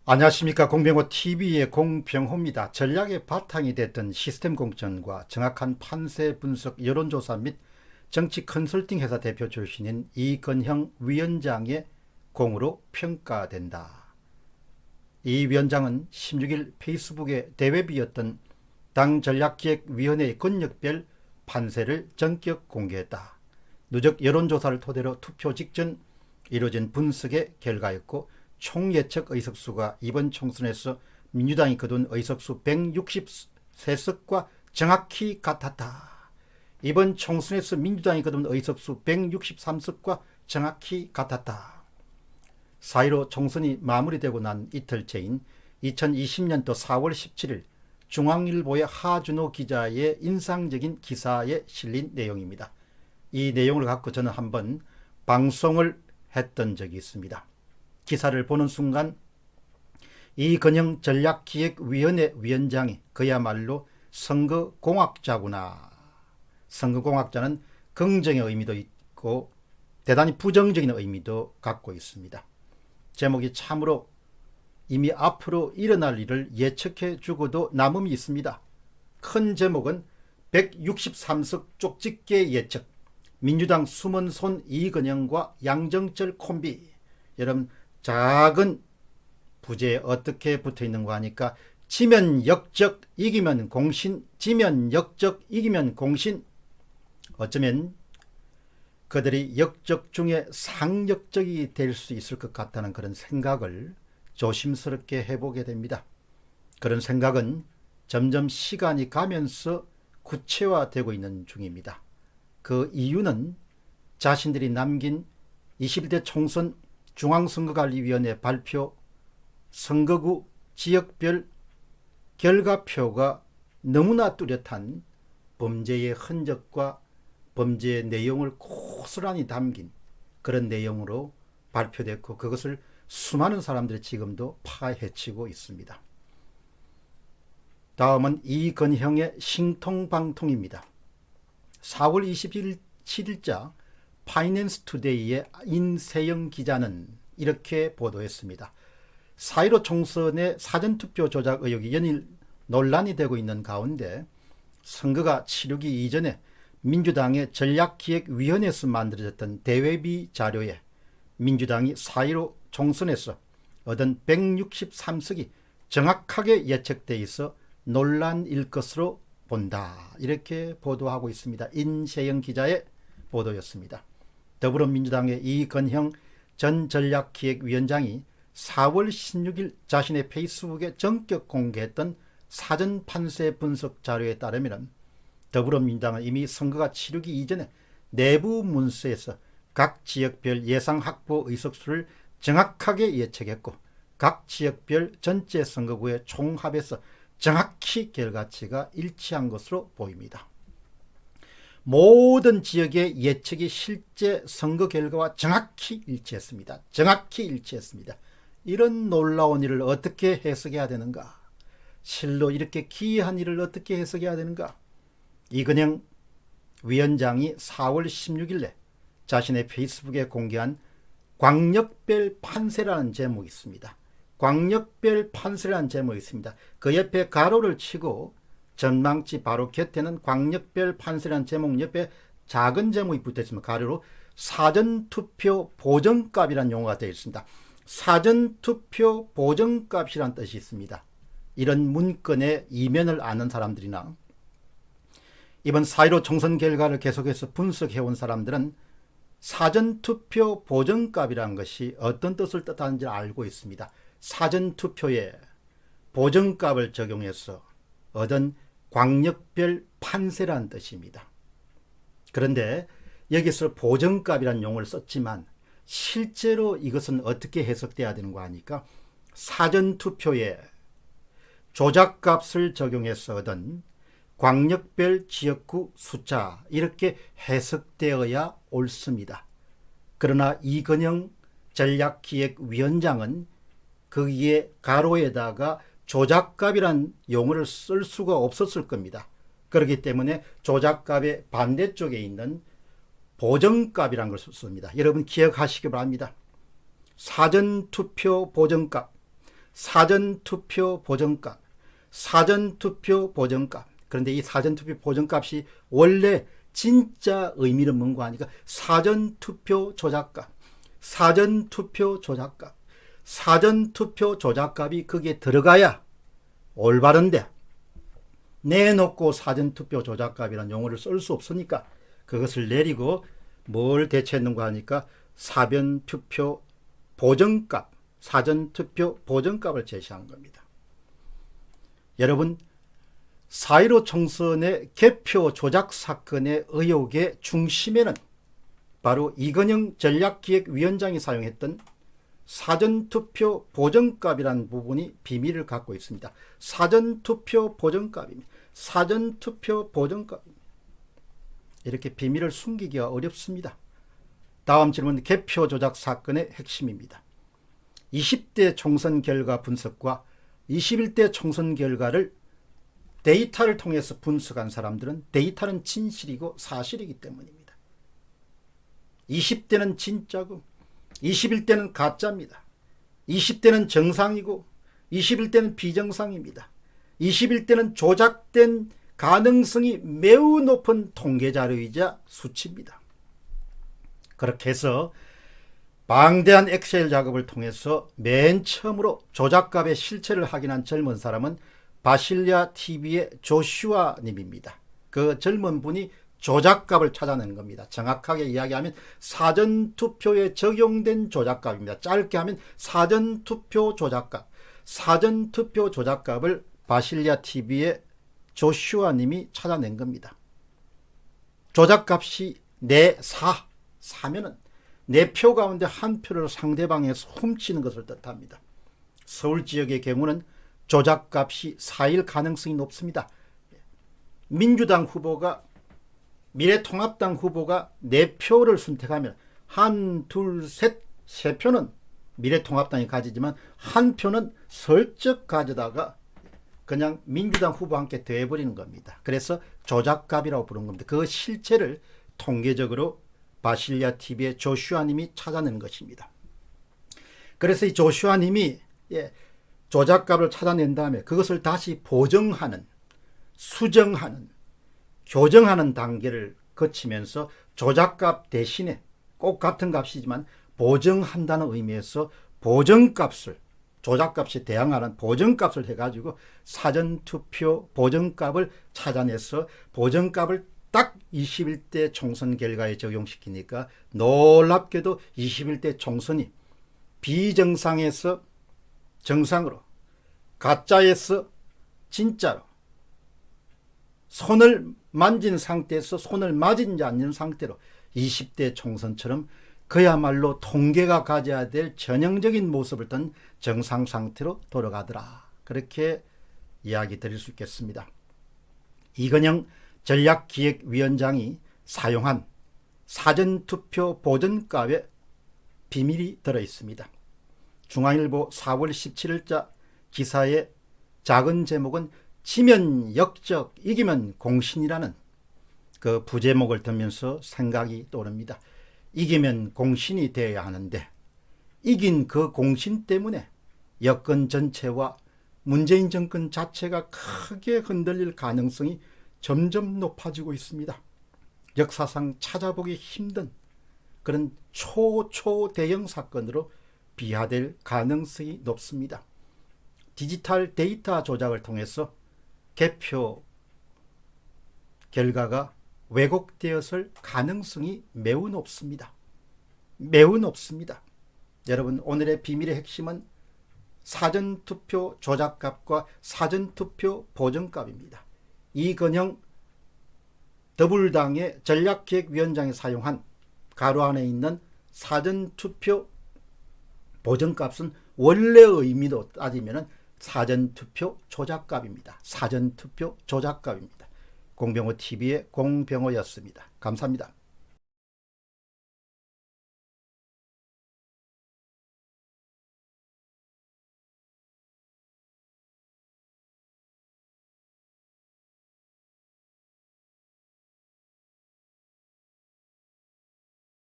안녕하십니까. 공병호 TV의 공병호입니다. 전략의 바탕이 됐던 시스템 공천과 정확한 판세 분석 여론조사 및 정치 컨설팅 회사 대표 출신인 이건형 위원장의 공으로 평가된다. 이 위원장은 16일 페이스북에 대회비였던 당전략기획위원회의 권역별 판세를 전격 공개했다. 누적 여론조사를 토대로 투표 직전 이루어진 분석의 결과였고, 총 예측 의석수가 이번 총선에서 민주당이 거둔 의석수 163석과 정확히 같았다. 이번 총선에서 민주당이 거둔 의석수 163석과 정확히 같았다. 4.15 총선이 마무리되고 난 이틀째인 2020년도 4월 17일 중앙일보의 하준호 기자의 인상적인 기사에 실린 내용입니다. 이 내용을 갖고 저는 한번 방송을 했던 적이 있습니다. 기사를 보는 순간 이건형 전략기획위원회 위원장이 그야말로 선거공학자구나. 선거공학자는 긍정의 의미도 있고 대단히 부정적인 의미도 갖고 있습니다. 제목이 참으로 이미 앞으로 일어날 일을 예측해 주고도 남음이 있습니다. 큰 제목은 163석 쪽집게 예측, 민주당 숨은 손 이건형과 양정철 콤비. 여러분, 작은 부제에 어떻게 붙어 있는 거 하니까 지면 역적, 이기면 공신, 지면 역적, 이기면 공신. 어쩌면 그들이 역적 중에 상역적이 될 수 있을 것 같다는 그런 생각을 조심스럽게 해보게 됩니다. 그런 생각은 점점 시간이 가면서 구체화되고 있는 중입니다. 그 이유는 자신들이 남긴 21대 총선 중앙선거관리위원회 발표 선거구 지역별 결과표가 너무나 뚜렷한 범죄의 흔적과 범죄의 내용을 고스란히 담긴 그런 내용으로 발표됐고, 그것을 수많은 사람들이 지금도 파헤치고 있습니다. 다음은 이건형의 신통방통입니다. 4월 27일자 파이낸스 투데이의 인세영 기자는 이렇게 보도했습니다. 4.15 총선의 사전투표 조작 의혹이 연일 논란이 되고 있는 가운데 선거가 치르기 이전에 민주당의 전략기획위원회에서 만들어졌던 대회비 자료에 민주당이 4.15 총선에서 얻은 163석이 정확하게 예측돼 있어 논란일 것으로 본다. 이렇게 보도하고 있습니다. 인세영 기자의 보도였습니다. 더불어민주당의 이건형 전 전략기획위원장이 4월 16일 자신의 페이스북에 전격 공개했던 사전 판세 분석 자료에 따르면 더불어민주당은 이미 선거가 치르기 이전에 내부 문서에서 각 지역별 예상 확보 의석수를 정확하게 예측했고, 각 지역별 전체 선거구의 총합에서 정확히 결과치가 일치한 것으로 보입니다. 모든 지역의 예측이 실제 선거 결과와 정확히 일치했습니다. 정확히 일치했습니다. 이런 놀라운 일을 어떻게 해석해야 되는가? 실로 이렇게 기이한 일을 어떻게 해석해야 되는가? 이건형 위원장이 4월 16일에 자신의 페이스북에 공개한 광역별 판세라는 제목이 있습니다. 광역별 판세라는 제목이 있습니다. 그 옆에 가로를 치고 전망치 바로 곁에는 광역별 판세라는 제목 옆에 작은 제목이 붙어 있습니다. 가로로 사전투표 보정값이라는 용어가 되어 있습니다. 사전투표 보정값이라는 뜻이 있습니다. 이런 문건의 이면을 아는 사람들이나 이번 4.15 총선 결과를 계속해서 분석해온 사람들은 사전투표 보정값이라는 것이 어떤 뜻을 뜻하는지 알고 있습니다. 사전투표에 보정값을 적용해서 얻은 광역별 판세라는 뜻입니다. 그런데 여기서 보정값이라는 용어를 썼지만 실제로 이것은 어떻게 해석돼야 되는 거 아니까 사전투표에 조작값을 적용해서 얻은 광역별 지역구 숫자, 이렇게 해석되어야 옳습니다. 그러나 이건형 전략기획위원장은 거기에 가로에다가 조작값이란 용어를 쓸 수가 없었을 겁니다. 그렇기 때문에 조작값의 반대쪽에 있는 보정값이라는 걸 썼습니다. 여러분 기억하시기 바랍니다. 사전투표 보정값, 사전투표 보정값, 사전투표 보정값. 그런데 이 사전투표 보정값이 원래 진짜 의미는 뭔가 하니까 사전투표 조작값, 사전투표 조작값, 사전투표 조작값이 거기에 들어가야 올바른데 내놓고 사전투표 조작값이라는 용어를 쓸 수 없으니까 그것을 내리고 뭘 대체했는가 하니까 사전투표 보정값, 사전투표 보정값을 제시한 겁니다. 여러분, 4.15 총선의 개표 조작 사건의 의혹의 중심에는 바로 이건영 전략기획위원장이 사용했던 사전투표 보정값이라는 부분이 비밀을 갖고 있습니다. 사전투표 보정값입니다. 사전투표 보정값입니다. 이렇게 비밀을 숨기기가 어렵습니다. 다음 질문, 개표 조작 사건의 핵심입니다. 20대 총선 결과 분석과 21대 총선 결과를 데이터를 통해서 분석한 사람들은 데이터는 진실이고 사실이기 때문입니다. 20대는 진짜고 21대는 가짜입니다. 20대는 정상이고 21대는 비정상입니다. 21대는 조작된 가능성이 매우 높은 통계자료이자 수치입니다. 그렇게 해서 방대한 엑셀 작업을 통해서 맨 처음으로 조작값의 실체를 확인한 젊은 사람은 바실리아 TV의 조슈아 님입니다. 그 젊은 분이 조작값을 찾아낸 겁니다. 정확하게 이야기하면 사전투표에 적용된 조작값입니다. 짧게 하면 사전투표 조작값, 사전투표 조작값을 바실리아 TV의 조슈아 님이 찾아낸 겁니다. 조작값이 사면은 내 표 가운데 한 표를 상대방에서 훔치는 것을 뜻합니다. 서울 지역의 경우는 조작값이 4일 가능성이 높습니다. 민주당 후보가 미래통합당 후보가 4표를 선택하면 한, 둘, 셋, 3표는 미래통합당이 가지지만 한 표는 슬쩍 가져다가 그냥 민주당 후보와 함께 더해버리는 겁니다. 그래서 조작값이라고 부르는 겁니다. 그 실체를 통계적으로 바실리아 TV의 조슈아 님이 찾아낸 것입니다. 그래서 이 조슈아 님이 조작값을 찾아낸 다음에 그것을 다시 보정하는, 수정하는, 교정하는 단계를 거치면서 조작값 대신에 꼭 같은 값이지만 보정한다는 의미에서 보정값을, 조작값에 대항하는 보정값을 해가지고 사전투표 보정값을 찾아내서 보정값을 딱 21대 총선 결과에 적용시키니까 놀랍게도 21대 총선이 비정상에서 정상으로, 가짜에서 진짜로, 손을 만진 상태에서 손을 맞지 않는 상태로 20대 총선처럼 그야말로 통계가 가져야 될 전형적인 모습을 떤 정상 상태로 돌아가더라. 그렇게 이야기 드릴 수 있겠습니다. 이건영 전략기획위원장이 사용한 사전투표 보정값에 비밀이 들어있습니다. 중앙일보 4월 17일자 기사의 작은 제목은 지면 역적, 이기면 공신이라는 그 부제목을 들면서 생각이 떠오릅니다. 이기면 공신이 되어야 하는데 이긴 그 공신 때문에 여권 전체와 문재인 정권 자체가 크게 흔들릴 가능성이 점점 높아지고 있습니다. 역사상 찾아보기 힘든 그런 초대형 사건으로 비화될 가능성이 높습니다. 디지털 데이터 조작을 통해서 개표 결과가 왜곡되었을 가능성이 매우 높습니다. 매우 높습니다. 여러분, 오늘의 비밀의 핵심은 사전투표 조작값과 사전투표 보정값입니다. 이건영 더불당의 전략기획위원장이 사용한 가로 안에 있는 사전투표 보정값은 원래 의미로 따지면 사전투표 조작값입니다. 사전투표 조작값입니다. 공병호 TV의 공병호였습니다. 감사합니다.